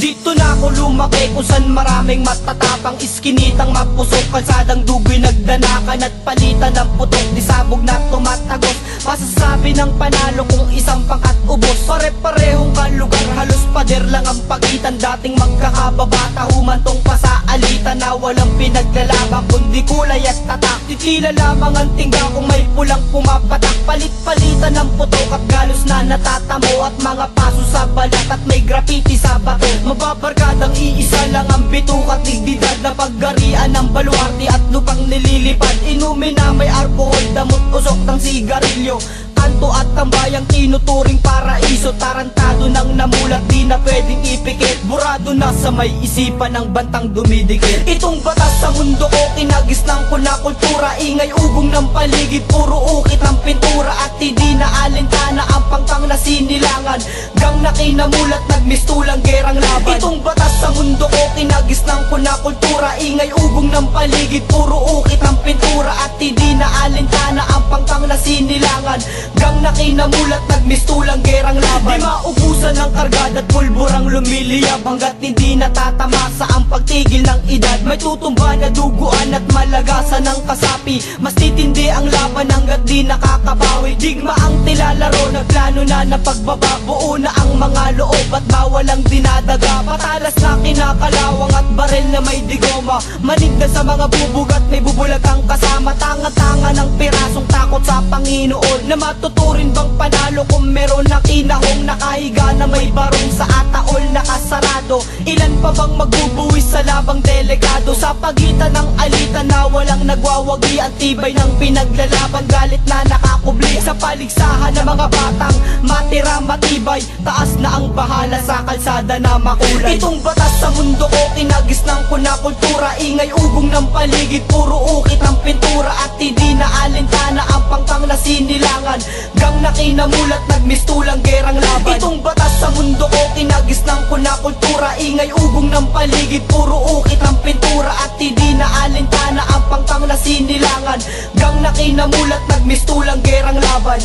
Dito na ako lumaki kung saan maraming matatapang, iskinitang mapusok, kalsadang dugo'y nagdanakan at palitan ng putok, di sabog na tumatagos. Masasabi ng panalo kung isang pangkat ubos. Pare-parehong kalugar, halos pader lang ang pagitan. Dating magkakababata, humantong pa sa alitan na walang pinaglalaban kundi kulay at tatak. Titila lamang ang tingga kung may pulang pumapatak. Palit-palitan ng putok at galos na natatamo, at mga paso sa balat at may graffiti sa bato. Mababarkadang iisa lang ang bituk at digdidad na paggarian ng baluarte at lupang nililipad. Inumin na may alcohol, damot usok ng sigarilyo, kanto at tambayang tinuturing paraiso. Tarantado nang namulat, di na pwedeng ipikit, burado na sa may isipan ng bantang dumidikit. Itong batas sa mundo ko, kinagisnang ko na kultura, ingay ugong ng paligid, puro ukit ng pintura, at hindi na alintana ang pangkang na sinilangan. Gang na kinamulat, nagmistulang gerang laban. Itong batas sa mundo ko, kinagisnang ko na kultura, ingay ugong ng paligid, puro ukit ng pintura, at hindi na alintana ang pangkang na sinilangan. Gang na kinamulat, nagmistulang gerang laban. Di maubusan ng kargad at pulburang lumiliyab, hanggat hindi natatamasa ang pagtigil ng edad. May tutumba na duguan at malagasan ng kasapi, mas titindi ang laban hanggat di nakakabawi. Digma ang tilalaro, nagplano na na pagbaba, buo na ang mga loob at bawal ang dinadaga. Patalas na kinakalawang at baril na may digoma, manig na sa mga bubug at may bubulag ang kasama. Tanga-tanga ng pirasong takot sa Panginoon, na matuturin bang panalo kung meron na kinahong nakahiga na may barong sa ataol nakasarado. Ilan pa bang magbubuwis sa labang delegado, sa pagitan ng alitan na walang nagwawagi, ang tibay ng pinaglalaban, galit na nakakubli sa paligsahan ng mga batang matira matibay. Taas na ang bahala sa kalsada na makulay. Itong batas sa mundo ko, kinagisnang ko na kultura, ingay ugong ng paligid, puro ukit ng pintura, at hindi na alintana ang pangkang na sinilangan. Gang na kinamulat, nagmistulang gerang laban. Itong batas sa mundo ko, kinagisnang ko na kultura, ingay ugong ng paligid, puro ukit ng pintura, at hindi na alintana ang pangkang na sinilangan. Gang na kinamulat, nagmistulang gerang laban.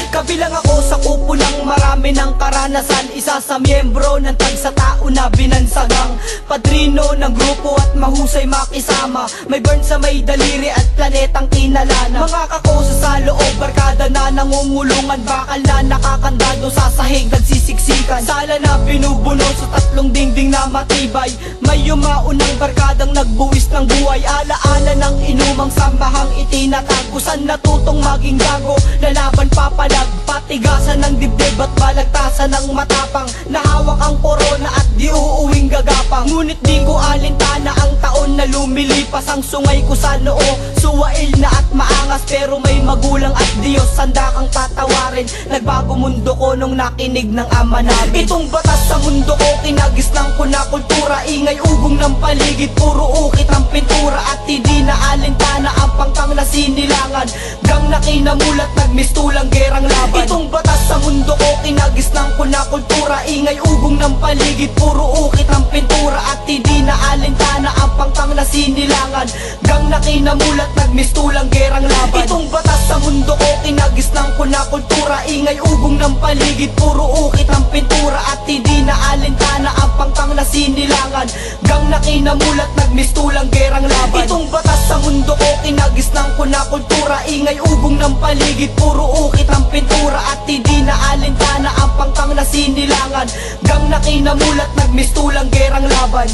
Kabilang ako sa kupulang marami ng karanasan, isa sa miyembro ng tagsa tao na binansagang padrino ng grupo at mahusay makisama. May burn sa may daliri at planetang kinalana, mga kakosa sa loob, barkada na nangungulungan, bakal na nakakandado sa sahig nagsisiksikan, sala na binubuno sa tatlong dingding na matibay. May yumaunang barkadang nagbuwis ng buhay, alaala ng inumang sambahang itinatag, kusan natutong maging gago, lalaban papalag, patigasan ng dibdib at balagtasan ng matapang, nahawak ang korona at di uuwing gagapang. Ngunit di ko alintana ang taon na lumilipas, ang sungay ko sa noo, suwail na at maangas, pero may magulang at Diyos, sanda kang tatawarin. Nagbago mundo ko nung nakinig ng ama namin. Itong batas sa mundo ko, kinagisnang ko na kultura, ingay ugong ng paligid, puro ukit ng pintura, at hindi na alintana ang pangkang na sinilangan. Gang na kinamulat, nagmistulang gerang laban. Itong batas sa mundo ko, kinagisnang ko na kultura, ingay ugong ng paligid, puro ukit ng pintura, at hindi na alintana ang pangkang na sinilangan. Gang na kinamulat, nagmistulang gerang laban. Itong batas sa mundo ko, kinagisnang ko na kultura, ingay ugong ng paligid, puro ukit ng pintura, at hindi na alintana ang pangkang na sinilangan. Gang na kinamulat, nagmistulang gerang laban. Itong batas sa mundo ko, kinagisnang ko na kultura, ingay ugong ng paligid, puro ukit ng pintura, at hindi na alintana ang pangkang na sinilangan. Gang na kinamulat, nagmistulang gerang laban.